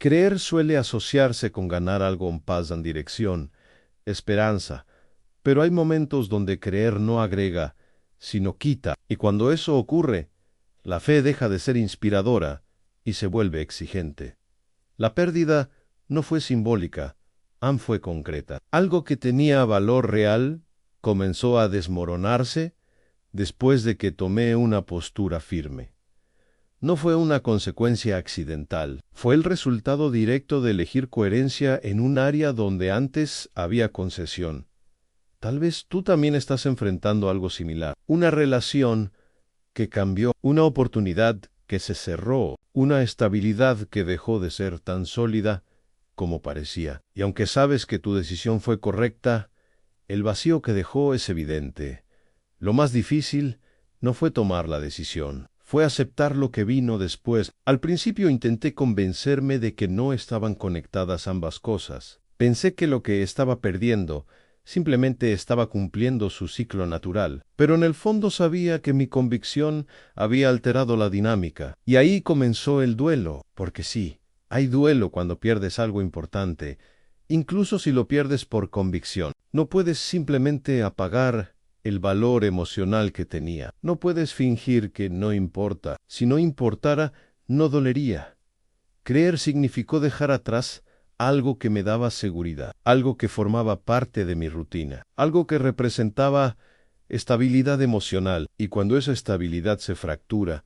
Creer suele asociarse con ganar algo en paz en dirección, esperanza, pero hay momentos donde creer no agrega, sino quita, y cuando eso ocurre, la fe deja de ser inspiradora y se vuelve exigente. La pérdida no fue simbólica, fue concreta. Algo que tenía valor real comenzó a desmoronarse después de que tomé una postura firme. No fue una consecuencia accidental, fue el resultado directo de elegir coherencia en un área donde antes había concesión. Tal vez tú también estás enfrentando algo similar, una relación que cambió, una oportunidad que se cerró, una estabilidad que dejó de ser tan sólida como parecía. Y aunque sabes que tu decisión fue correcta, el vacío que dejó es evidente. Lo más difícil no fue tomar la decisión, fue aceptar lo que vino después. Al principio intenté convencerme de que no estaban conectadas ambas cosas. Pensé que lo que estaba perdiendo simplemente estaba cumpliendo su ciclo natural, pero en el fondo sabía que mi convicción había alterado la dinámica. Y ahí comenzó el duelo, porque sí, hay duelo cuando pierdes algo importante, incluso si lo pierdes por convicción. No puedes simplemente apagar el valor emocional que tenía. No puedes fingir que no importa. Si no importara, no dolería. Creer significó dejar atrás algo que me daba seguridad, algo que formaba parte de mi rutina, algo que representaba estabilidad emocional, y cuando esa estabilidad se fractura,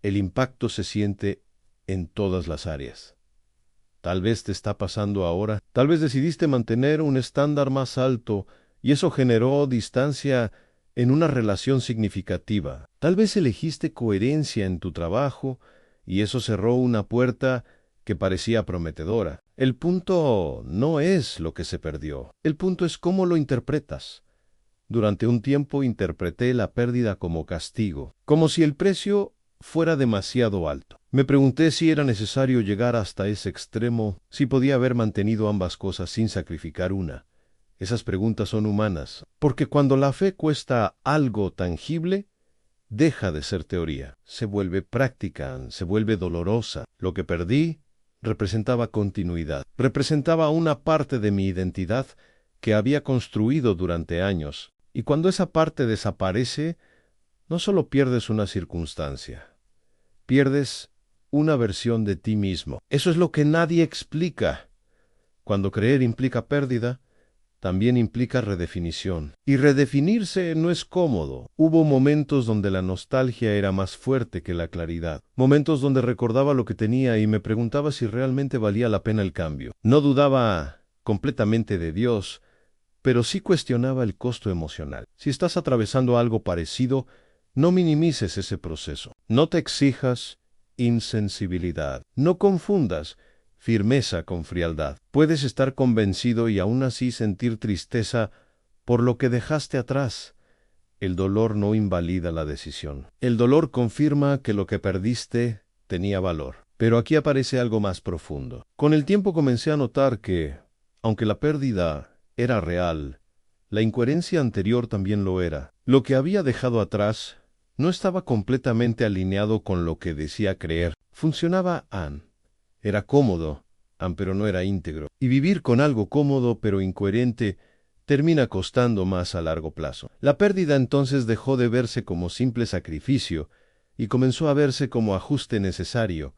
el impacto se siente en todas las áreas. Tal vez te está pasando ahora, tal vez decidiste mantener un estándar más alto y eso generó distancia en una relación significativa. Tal vez elegiste coherencia en tu trabajo y eso cerró una puerta que parecía prometedora. El punto no es lo que se perdió, el punto es cómo lo interpretas. Durante un tiempo interpreté la pérdida como castigo, como si el precio fuera demasiado alto. Me pregunté si era necesario llegar hasta ese extremo, si podía haber mantenido ambas cosas sin sacrificar una. Esas preguntas son humanas, porque cuando la fe cuesta algo tangible, deja de ser teoría, se vuelve práctica, se vuelve dolorosa. Lo que perdí representaba continuidad, representaba una parte de mi identidad que había construido durante años. Y cuando esa parte desaparece, no solo pierdes una circunstancia, pierdes una versión de ti mismo. Eso es lo que nadie explica. Cuando creer implica pérdida, también implica redefinición. Y redefinirse no es cómodo. Hubo momentos donde la nostalgia era más fuerte que la claridad. Momentos donde recordaba lo que tenía y me preguntaba si realmente valía la pena el cambio. No dudaba completamente de Dios, pero sí cuestionaba el costo emocional. Si estás atravesando algo parecido, no minimices ese proceso. No te exijas insensibilidad. No confundas firmeza con frialdad. Puedes estar convencido y aún así sentir tristeza por lo que dejaste atrás. El dolor no invalida la decisión. El dolor confirma que lo que perdiste tenía valor. Pero aquí aparece algo más profundo. Con el tiempo comencé a notar que, aunque la pérdida era real, la incoherencia anterior también lo era. Lo que había dejado atrás no estaba completamente alineado con lo que decía creer. Funcionaba era cómodo, pero no era íntegro. Y vivir con algo cómodo pero incoherente termina costando más a largo plazo. La pérdida entonces dejó de verse como simple sacrificio y comenzó a verse como ajuste necesario,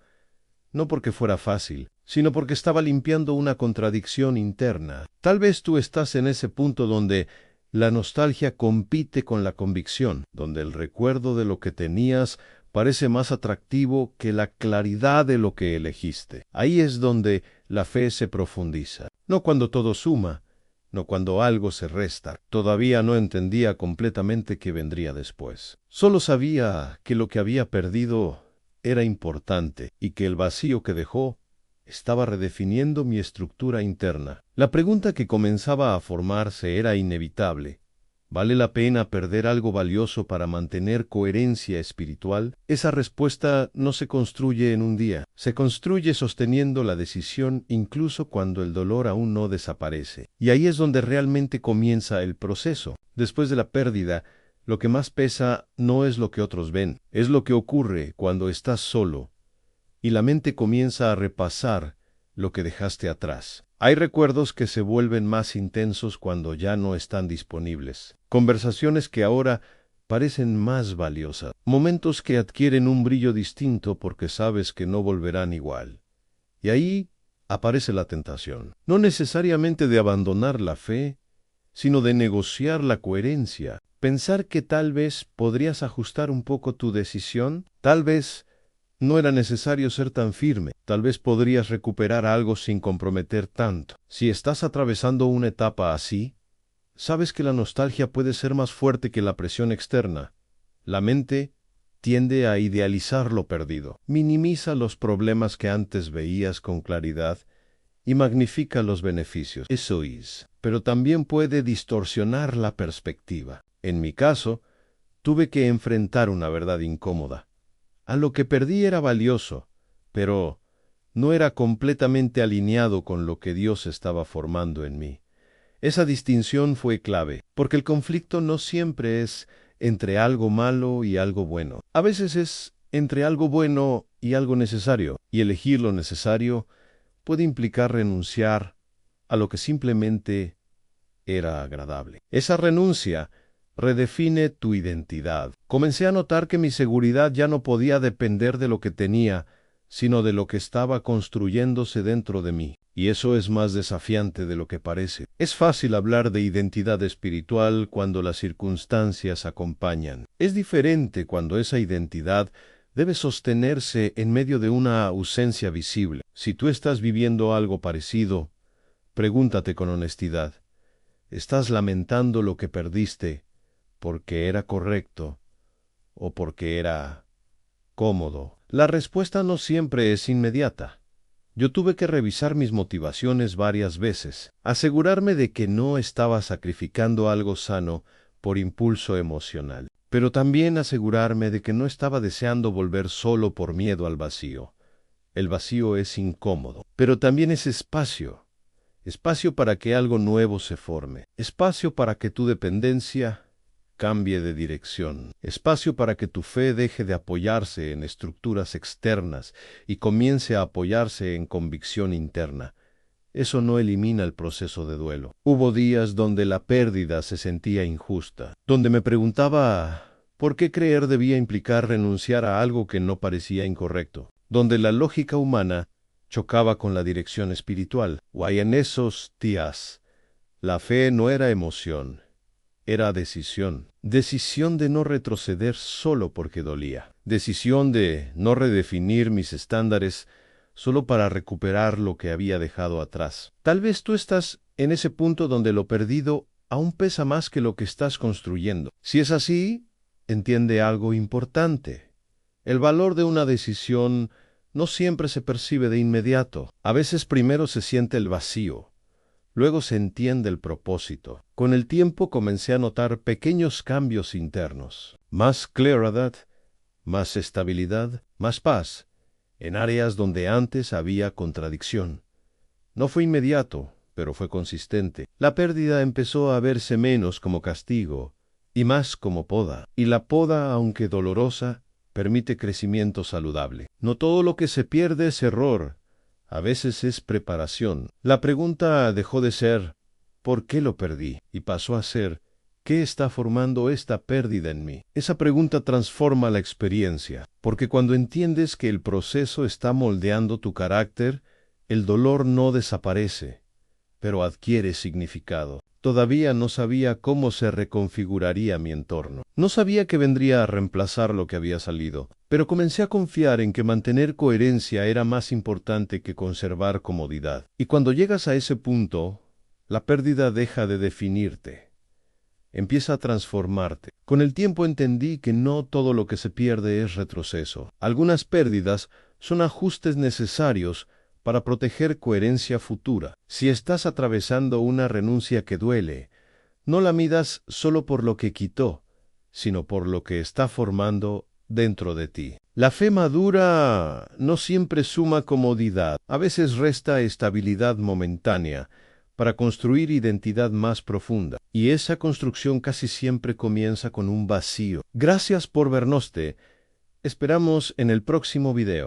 no porque fuera fácil, sino porque estaba limpiando una contradicción interna. Tal vez tú estás en ese punto donde la nostalgia compite con la convicción, donde el recuerdo de lo que tenías parece más atractivo que la claridad de lo que elegiste. Ahí es donde la fe se profundiza. No cuando todo suma, no cuando algo se resta. Todavía no entendía completamente qué vendría después. Solo sabía que lo que había perdido era importante y que el vacío que dejó estaba redefiniendo mi estructura interna. La pregunta que comenzaba a formarse era inevitable. ¿Vale la pena perder algo valioso para mantener coherencia espiritual? Esa respuesta no se construye en un día. Se construye sosteniendo la decisión incluso cuando el dolor aún no desaparece. Y ahí es donde realmente comienza el proceso. Después de la pérdida, lo que más pesa no es lo que otros ven, es lo que ocurre cuando estás solo y la mente comienza a repasar lo que dejaste atrás. Hay recuerdos que se vuelven más intensos cuando ya no están disponibles. Conversaciones que ahora parecen más valiosas. Momentos que adquieren un brillo distinto porque sabes que no volverán igual. Y ahí aparece la tentación. No necesariamente de abandonar la fe, sino de negociar la coherencia. Pensar que tal vez podrías ajustar un poco tu decisión, tal vez no era necesario ser tan firme, tal vez podrías recuperar algo sin comprometer tanto. Si estás atravesando una etapa así, sabes que la nostalgia puede ser más fuerte que la presión externa. La mente tiende a idealizar lo perdido, minimiza los problemas que antes veías con claridad y magnifica los beneficios. Eso es, pero también puede distorsionar la perspectiva. En mi caso, tuve que enfrentar una verdad incómoda. A lo que perdí era valioso, pero no era completamente alineado con lo que Dios estaba formando en mí. Esa distinción fue clave, porque el conflicto no siempre es entre algo malo y algo bueno. A veces es entre algo bueno y algo necesario, y elegir lo necesario puede implicar renunciar a lo que simplemente era agradable. Esa renuncia redefine tu identidad. Comencé a notar que mi seguridad ya no podía depender de lo que tenía, sino de lo que estaba construyéndose dentro de mí. Y eso es más desafiante de lo que parece. Es fácil hablar de identidad espiritual cuando las circunstancias acompañan. Es diferente cuando esa identidad debe sostenerse en medio de una ausencia visible. Si tú estás viviendo algo parecido, pregúntate con honestidad, ¿estás lamentando lo que perdiste porque era correcto o porque era cómodo? La respuesta no siempre es inmediata. Yo tuve que revisar mis motivaciones varias veces, asegurarme de que no estaba sacrificando algo sano por impulso emocional, pero también asegurarme de que no estaba deseando volver solo por miedo al vacío. El vacío es incómodo, pero también es espacio para que algo nuevo se forme, espacio para que tu dependencia cambie de dirección, espacio para que tu fe deje de apoyarse en estructuras externas y comience a apoyarse en convicción interna. Eso no elimina el proceso de duelo. Hubo días donde la pérdida se sentía injusta, donde me preguntaba por qué creer debía implicar renunciar a algo que no parecía incorrecto, donde la lógica humana chocaba con la dirección espiritual. Y en esos días, la fe no era emoción, era decisión. Decisión de no retroceder solo porque dolía. Decisión de no redefinir mis estándares solo para recuperar lo que había dejado atrás. Tal vez tú estás en ese punto donde lo perdido aún pesa más que lo que estás construyendo. Si es así, entiende algo importante. El valor de una decisión no siempre se percibe de inmediato. A veces primero se siente el vacío. Luego se entiende el propósito. Con el tiempo comencé a notar pequeños cambios internos. Más claridad, más estabilidad, más paz, en áreas donde antes había contradicción. No fue inmediato, pero fue consistente. La pérdida empezó a verse menos como castigo y más como poda. Y la poda, aunque dolorosa, permite crecimiento saludable. No todo lo que se pierde es error. A veces es preparación. La pregunta dejó de ser ¿por qué lo perdí? Y pasó a ser ¿qué está formando esta pérdida en mí? Esa pregunta transforma la experiencia, porque cuando entiendes que el proceso está moldeando tu carácter, el dolor no desaparece, pero adquiere significado. Todavía no sabía cómo se reconfiguraría mi entorno. No sabía que vendría a reemplazar lo que había salido, pero comencé a confiar en que mantener coherencia era más importante que conservar comodidad. Y cuando llegas a ese punto, la pérdida deja de definirte. Empieza a transformarte. Con el tiempo entendí que no todo lo que se pierde es retroceso. Algunas pérdidas son ajustes necesarios para proteger coherencia futura. Si estás atravesando una renuncia que duele, no la midas solo por lo que quitó, sino por lo que está formando dentro de ti. La fe madura no siempre suma comodidad, a veces resta estabilidad momentánea para construir identidad más profunda. Y esa construcción casi siempre comienza con un vacío. Gracias por vernos. Esperamos en el próximo video.